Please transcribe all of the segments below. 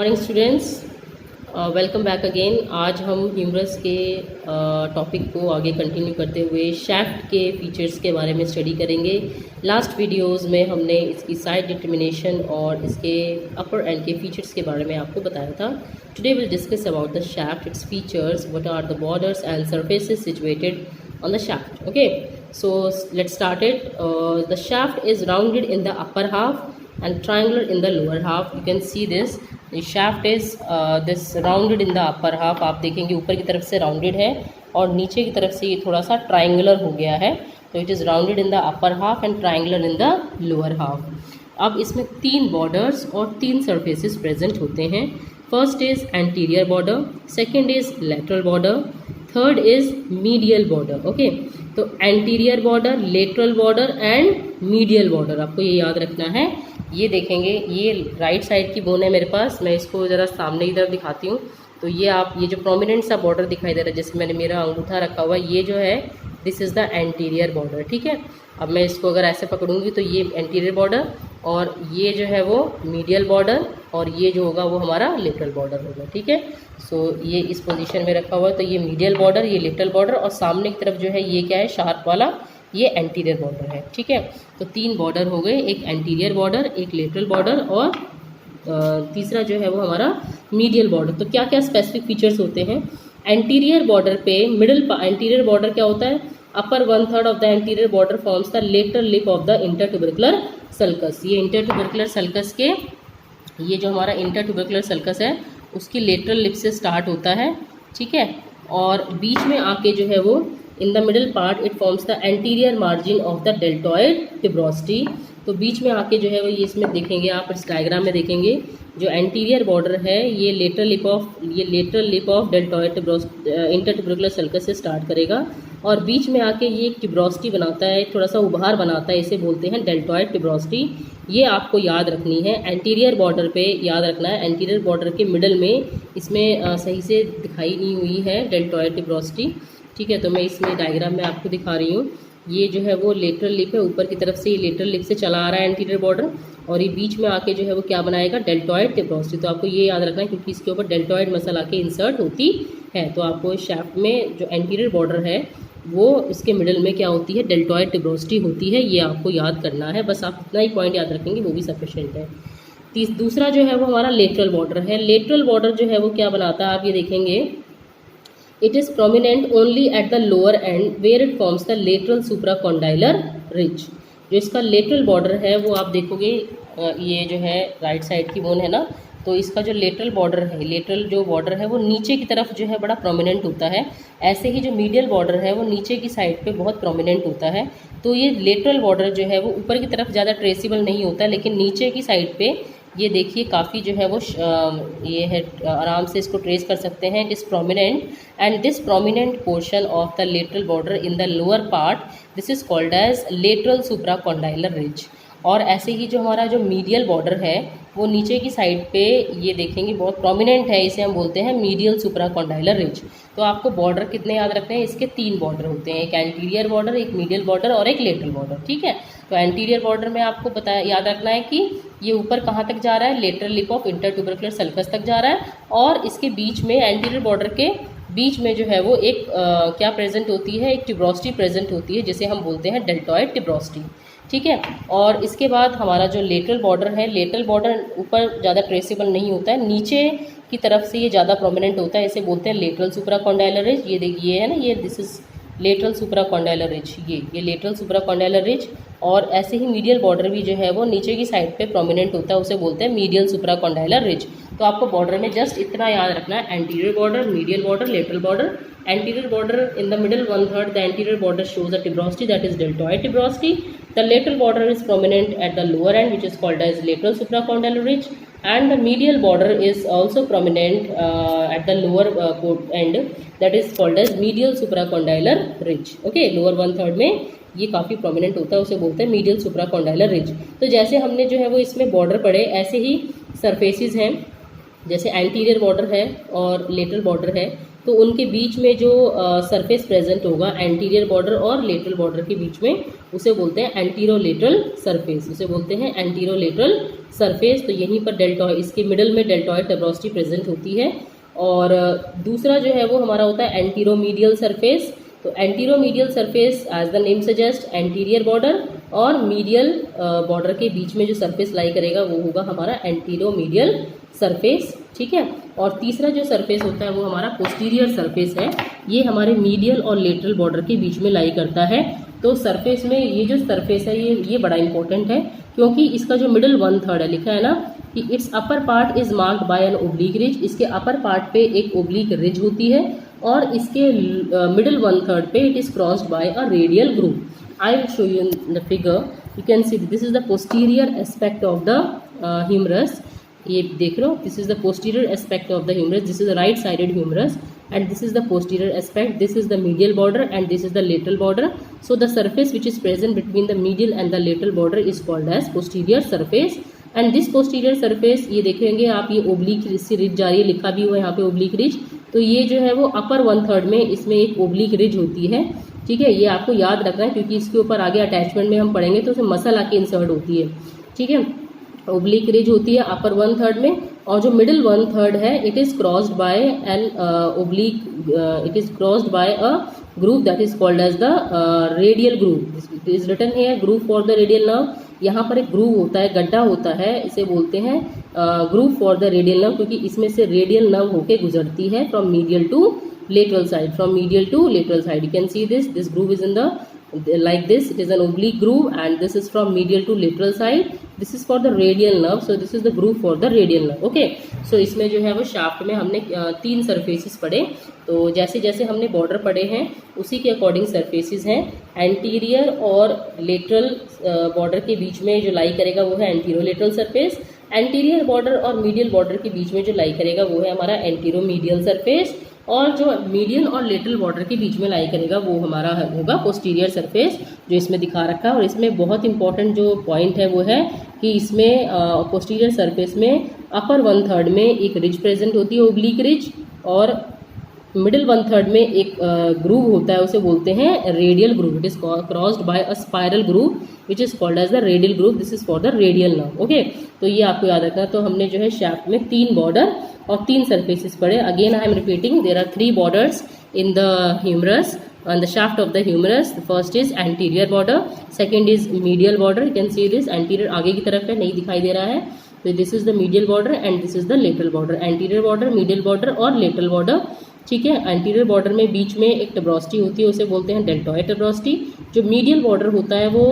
Morning students, welcome back again. आज हम humerus के टॉपिक को आगे कंटिन्यू करते हुए शैफ्ट के फीचर्स के बारे में स्टडी करेंगे। लास्ट वीडियोस में हमने इसकी साइड डिटर्मिनेशन और इसके अपर एंड के फीचर्स के बारे में आपको बताया था। Today will discuss about the shaft, its features, what are the borders and surfaces situated on the shaft. Okay, so let's start it. The shaft is rounded in the upper half and triangular in the lower half. You can see this. The shaft is this rounded in the upper half. आप देखेंगे ऊपर की तरफ से rounded है और नीचे की तरफ से ये थोड़ा सा triangular हो गया है। तो it is rounded in the upper half and triangular in the lower half. अब इसमें 3 borders और 3 surfaces present होते हैं। First is anterior border, second is lateral border, third is medial border. Okay, तो anterior border, lateral border and medial border आपको ये याद रखना है। ये देखेंगे, ये राइट साइड की बोन है मेरे पास, मैं इसको ज़रा सामने की तरफ दिखाती हूँ। तो ये आप ये जो प्रोमिनेंट सा बॉर्डर दिखाई दे रहा है जिसमें मैंने मेरा अंगूठा रखा हुआ है, ये जो है this is the anterior border. ठीक है, अब मैं इसको अगर ऐसे पकड़ूंगी तो ये एंटीरियर बॉर्डर और ये जो है वो मीडियल बॉर्डर और ये जो होगा वो हमारा लेटरल बॉर्डर होगा। ठीक है, सो ये इस पोजीशन में रखा हुआ है। तो ये मीडियल बॉर्डर, ये लेटरल बॉर्डर और सामने की तरफ जो है ये क्या है, शार्प वाला, ये एंटीरियर बॉर्डर है। ठीक है, तो 3 बॉर्डर हो गए, एक एंटीरियर बॉर्डर, एक लेटरल बॉर्डर और तीसरा जो है वो हमारा मीडियल बॉर्डर। तो क्या क्या स्पेसिफिक फीचर्स होते हैं एंटीरियर बॉर्डर पे? एंटीरियर बॉर्डर क्या होता है? Upper 1/3 of the anterior border forms the lateral lip of the intertubercular sulcus. ये इंटरट्यूबरकुलर सल्कस के, ये जो हमारा इंटरट्यूबरकुलर सल्कस है उसकी लेटरल लिप से स्टार्ट होता है। ठीक है, और बीच में आके जो है वो in the middle part it forms the anterior margin of the deltoid tuberosity. तो बीच में आके जो है वो ये इसमें देखेंगे आप, इस डायग्राम में देखेंगे जो एंटीरियर बॉर्डर है ये lateral lip of deltoid intertubercular sulcus से स्टार्ट करेगा और बीच में आके ये एक टिब्रोस्टी बनाता है, थोड़ा सा उभार बनाता है, इसे बोलते हैं डेल्टॉइड टिब्रोस्टी। ये आपको याद रखनी है, एंटीरियर बॉर्डर पे याद रखना है। एंटीरियर बॉर्डर के मिडल में इसमें सही से दिखाई नहीं हुई है डेल्टॉइड टिब्रोस्टी। ठीक है, तो मैं इसमें डायग्राम में आपको दिखा रही हूँ। ये जो है वो लेटरल लिप है, ऊपर की तरफ से ये लेटरल लिप से चला आ रहा है एंटीरियर बॉर्डर और ये बीच में आके जो है वो क्या बनाएगा, डेल्टॉइड टिब्रोस्टी। तो आपको ये याद रखना है क्योंकि इसके ऊपर डेल्टॉइड मसल आके इंसर्ट होती है। तो आपको इस शैफ्ट में जो एंटीरियर बॉर्डर है वो इसके मिडल में क्या होती है, डेल्टॉइड टिब्रोस्टी होती है। ये आपको याद करना है, बस आप इतना ही पॉइंट याद रखेंगे वो भी सफिशिएंट है। दूसरा जो है वो हमारा लेटरल बॉर्डर है। लेटरल बॉर्डर जो है वो क्या बनाता है, आप ये देखेंगे, it is prominent only at the lower end where it forms the lateral supracondylar ridge. जो इसका लेटरल बॉर्डर है वो आप देखोगे, ये जो है राइट साइड की बोन है ना, तो इसका जो लेटरल बॉर्डर है, लेटरल जो बॉर्डर है वो नीचे की तरफ जो है बड़ा प्रोमिनेंट होता है। ऐसे ही जो मीडियल बॉर्डर है वो नीचे की साइड पे बहुत प्रोमिनेंट होता है। तो ये लेटरल बॉर्डर जो है वो ऊपर की तरफ ज़्यादा ट्रेसिबल नहीं होता, लेकिन नीचे की साइड पे ये देखिए काफ़ी जो है वो ये है, आराम से इसको ट्रेस कर सकते हैं। It is prominent and this prominent portion of the lateral border in the lower part, this is called as lateral supracondylar ridge. और ऐसे ही जो हमारा जो मीडियल बॉर्डर है वो नीचे की साइड पे ये देखेंगे बहुत प्रोमिनेंट है, इसे हम बोलते हैं मीडियल सुप्राकॉन्डाइलर रिज। तो आपको बॉर्डर कितने याद रखते हैं, इसके 3 बॉर्डर होते हैं, एक एंटीरियर बॉर्डर, एक मीडियल बॉर्डर और एक लेटरल बॉर्डर। ठीक है, तो एंटीरियर बॉर्डर में आपको याद रखना है कि ये ऊपर कहाँ तक जा रहा है, लेटरल लिप ऑफ इंटरट्यूबरकुलर सल्कस तक जा रहा है और इसके बीच में एंटीरियर बॉर्डर के बीच में जो है वो एक क्या प्रेजेंट होती है, एक टिब्रोस्टी प्रेजेंट होती है जिसे हम बोलते हैं डेल्टॉइड टिब्रोस्टी। ठीक है, और इसके बाद हमारा जो लेटरल बॉर्डर है, लेटरल बॉर्डर ऊपर ज़्यादा ट्रेसेबल नहीं होता है, नीचे की तरफ से ये ज़्यादा प्रोमिनेंट होता है, इसे बोलते हैं लेटरल सुप्राकॉन्डाइलर रिज। ये देखिए है ना, ये this is lateral supracondylar ridge, ये लेटरल सुप्राकॉन्डाइलर रिज। और ऐसे ही मीडियल बॉर्डर भी जो है वो नीचे की साइड पे प्रोमिनेंट होता है, उसे बोलते हैं मीडियल सुप्राकॉन्डाइलर रिज। तो आपको बॉर्डर में जस्ट इतना याद रखना है, anterior border, medial border, lateral border. Anterior border in the middle 1/3 the anterior border shows a टिब्रोस्टी, that is deltoid टिब्रोस्टी. The lateral border is prominent at the lower end, which is called as lateral supracondylar ridge, and the medial border is also prominent at the lower end, that is called as medial supracondylar ridge. Okay, lower 1/3 में ये काफ़ी prominent होता है, उसे बोलते हैं medial supracondylar ridge. तो जैसे हमने जो है वो इसमें बॉर्डर पढ़े, ऐसे ही सरफेसेस हैं, जैसे एंटीरियर बॉर्डर है और लेटरल बॉर्डर है, तो उनके बीच में जो सरफेस प्रेजेंट होगा एंटीरियर बॉर्डर और लेटरल बॉर्डर के बीच में, उसे बोलते हैं एंटीरोलेटरल सरफेस, उसे बोलते हैं एंटीरोलेटरल सरफेस। तो यहीं पर डेल्टॉइड, इसके मिडल में डेल्टॉइड टर्बोसिटी प्रेजेंट होती है। और दूसरा जो है वो हमारा होता है एंटीरोमीडियल सरफेस। तो anteromedial surface as the name suggest, anterior border और मीडियल बॉर्डर के बीच में जो सरफेस लाई करेगा वो होगा हमारा एंटीरोमीडियल सरफेस, ठीक है। और तीसरा जो सरफेस होता है वो हमारा पोस्टीरियर सरफेस है, ये हमारे मीडियल और लेटरल बॉर्डर के बीच में लाई करता है। तो सरफेस में ये जो सरफेस है ये बड़ा इंपॉर्टेंट है, क्योंकि इसका जो मिडल 1/3 है, लिखा है ना कि its upper part is marked by an oblique ridge, इसके अपर पार्ट पे एक ओब्लिक रिज होती है और इसके मिडल 1/3 पे it is crossed by a radial groove. I will show you in the figure, you can see this is the posterior aspect of the humerus. ये देख लो, this is the posterior aspect of the humerus, this is the right sided humerus and this is the posterior aspect, this is the medial border and this is the lateral border. So the surface which is present between the medial and the lateral border is called as posterior surface. and this posterior surface, ये देखेंगे आप, ये oblique से ridge जा रही है, लिखा भी हुआ है यहाँ पे ओब्लिक रिज। तो ये जो है वो अपर 1/3 में इसमें एक ओब्लिक रिज होती है, ठीक है। ये आपको याद रखना है क्योंकि इसके ऊपर आगे अटैचमेंट में हम पढ़ेंगे तो उसमें मसल आके इंसर्ट होती है, ठीक है। ओब्लिक रिज होती है अपर 1/3 में, और जो मिडिल 1/3 है it is crossed by an oblique, it is crossed by a groove that is called as the radial groove. It is written here groove for the radial nerve. यहाँ पर एक groove होता है, गड्ढा होता है, इसे बोलते हैं groove for the radial nerve, क्योंकि इसमें से रेडियल नर्व होके गुजरती है from medial to lateral side, from medial to lateral side. You can see this groove is in the like this, it is an oblique groove and this is from medial to lateral side. This is for the radial nerve, so this is the groove for the radial nerve. Okay, so इसमें जो है वो shaft में हमने 3 surfaces पढ़े। तो जैसे जैसे हमने बॉर्डर पढ़े हैं उसी के अकॉर्डिंग सरफेसेस हैं। एंटीरियर और लेटरल बॉर्डर के बीच में जो लाई करेगा वो है एंटीरोलेटरल सरफेस। एंटीरियर बॉर्डर और मीडियल बॉर्डर के बीच में जो लाई करेगा वो है हमारा एंटीरोमीडियल सरफेस, और जो मीडियल और लेटरल बॉर्डर के बीच में लाई करेगा वो हमारा होगा पोस्टीरियर सरफेस, जो इसमें दिखा रखा है। और इसमें बहुत इंपॉर्टेंट जो पॉइंट है वो है कि इसमें पोस्टीरियर सरफेस में अपर 1/3 में एक रिज प्रेजेंट होती है, ओब्लिक रिज, और मिडिल 1/3 में एक ग्रूव होता है, उसे बोलते हैं radial groove. It is crossed by a spiral groove which is called as the radial groove. This is for the radial nerve. Okay, तो ये आपको याद रखना। तो हमने जो है शाफ्ट में 3 बॉर्डर और 3 सरफेसेस पढ़े। Again I am repeating, there are 3 borders in the humerus on the shaft of the humerus. The first is anterior border, second is medial border. You can see this anterior आगे की तरफ है, नहीं दिखाई दे रहा है। तो this is the medial border and this is the lateral border. Anterior border, medial border और lateral border, ठीक है। एंटीरियर बॉर्डर में बीच में एक टर्बोसिटी होती है, उसे बोलते हैं डेल्टॉइड टर्बोसिटी। जो मीडियल बॉर्डर होता है वो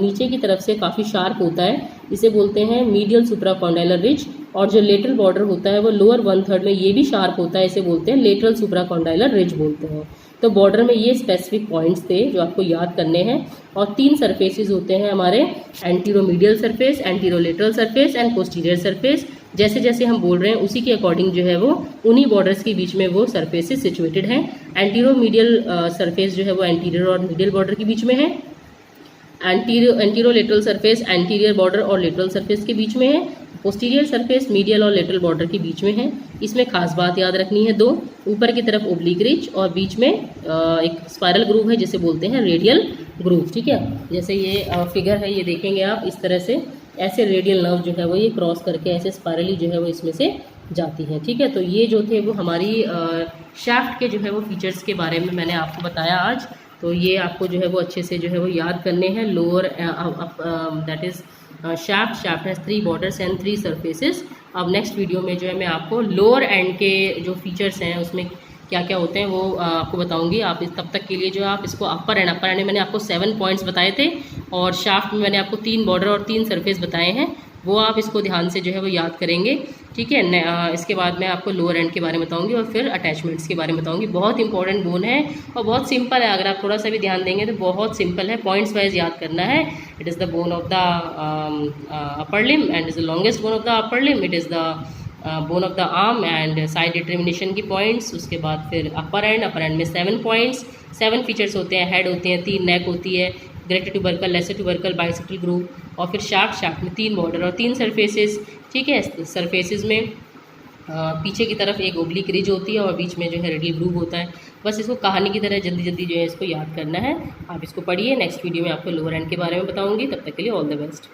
नीचे की तरफ से काफ़ी शार्प होता है, इसे बोलते हैं मीडियल सुप्राकॉन्डाइलर रिज। और जो लेटरल बॉर्डर होता है वो लोअर 1/3 में ये भी शार्प होता है, इसे बोलते हैं लेटरल सुप्राकॉन्डाइलर रिज बोलते हैं। तो बॉर्डर में ये स्पेसिफिक पॉइंट्स थे जो आपको याद करने हैं। और 3 सरफेसेस होते हैं हमारे, anteromedial surface, anterolateral surface and posterior surface. जैसे जैसे हम बोल रहे हैं उसी के अकॉर्डिंग जो है वो उन्हीं बॉर्डर्स के बीच में वो सरफेसेस सिचुएटेड हैं। एंटीरोमीडियल सरफेस जो है वो एंटीरियर और मीडियल बॉर्डर के बीच में है। एंटीरोलेटरल सरफेस एंटीरियर बॉर्डर और लेटरल सरफेस के बीच में है। पोस्टीरियर सरफेस मीडियल और लेटरल बॉर्डर के बीच में है। इसमें खास बात याद रखनी है 2, ऊपर की तरफ ओब्लिक रिज और बीच में एक स्पाइरल ग्रूव है जिसे बोलते हैं रेडियल ग्रूव, ठीक है। जैसे ये फिगर है, ये देखेंगे आप, इस तरह से ऐसे रेडियल नर्व जो है वो ये क्रॉस करके ऐसे स्पाइरली जो है वो इसमें से जाती है, ठीक है। तो ये जो थे वो हमारी शाफ्ट के जो है वो फीचर्स के बारे में मैंने आपको बताया आज। तो ये आपको जो है वो अच्छे से जो है वो याद करने हैं। Lower that is shaft has 3 borders and 3 surfaces. अब नेक्स्ट वीडियो में जो है मैं आपको लोअर एंड के जो फीचर्स हैं उसमें क्या क्या होते हैं वो आपको बताऊंगी। आप तब तक के लिए जो आप इसको अपर एंड में मैंने आपको 7 पॉइंट्स बताए थे, और शाफ्ट में मैंने आपको 3 बॉर्डर और 3 सरफेस बताए हैं, वो आप इसको ध्यान से जो है वो याद करेंगे, ठीक है। इसके बाद मैं आपको लोअर एंड के बारे में बताऊंगी और फिर अटैचमेंट्स के बारे में बताऊंगी। बहुत इंपॉर्टेंट बोन है और बहुत सिंपल है, अगर आप थोड़ा सा भी ध्यान देंगे तो बहुत सिंपल है, पॉइंट्स वाइज याद करना है। It is the bone of the upper limb and is the longest bone of the upper limb. It is the bone of the arm and side determination की पॉइंट्स। उसके बाद फिर अपर and में 7 points, 7 features होते हैं। Head होते हैं, 3 neck होती है, greater tubercle, lesser tubercle, bicipital groove, और फिर शाफ्ट में 3 बॉर्डर और 3 सरफेसेस, ठीक है। सरफेसेस में पीछे की तरफ एक ओब्लिक रिज होती है और बीच में जो है रेडियल ग्रूव होता है। बस इसको कहानी की तरह जल्दी जल्दी जो है इसको याद करना है। आप इसको पढ़िए, नेक्स्ट वीडियो में आपको लोअर एंड के बारे में बताऊंगी। तब तक के लिए ऑल द बेस्ट।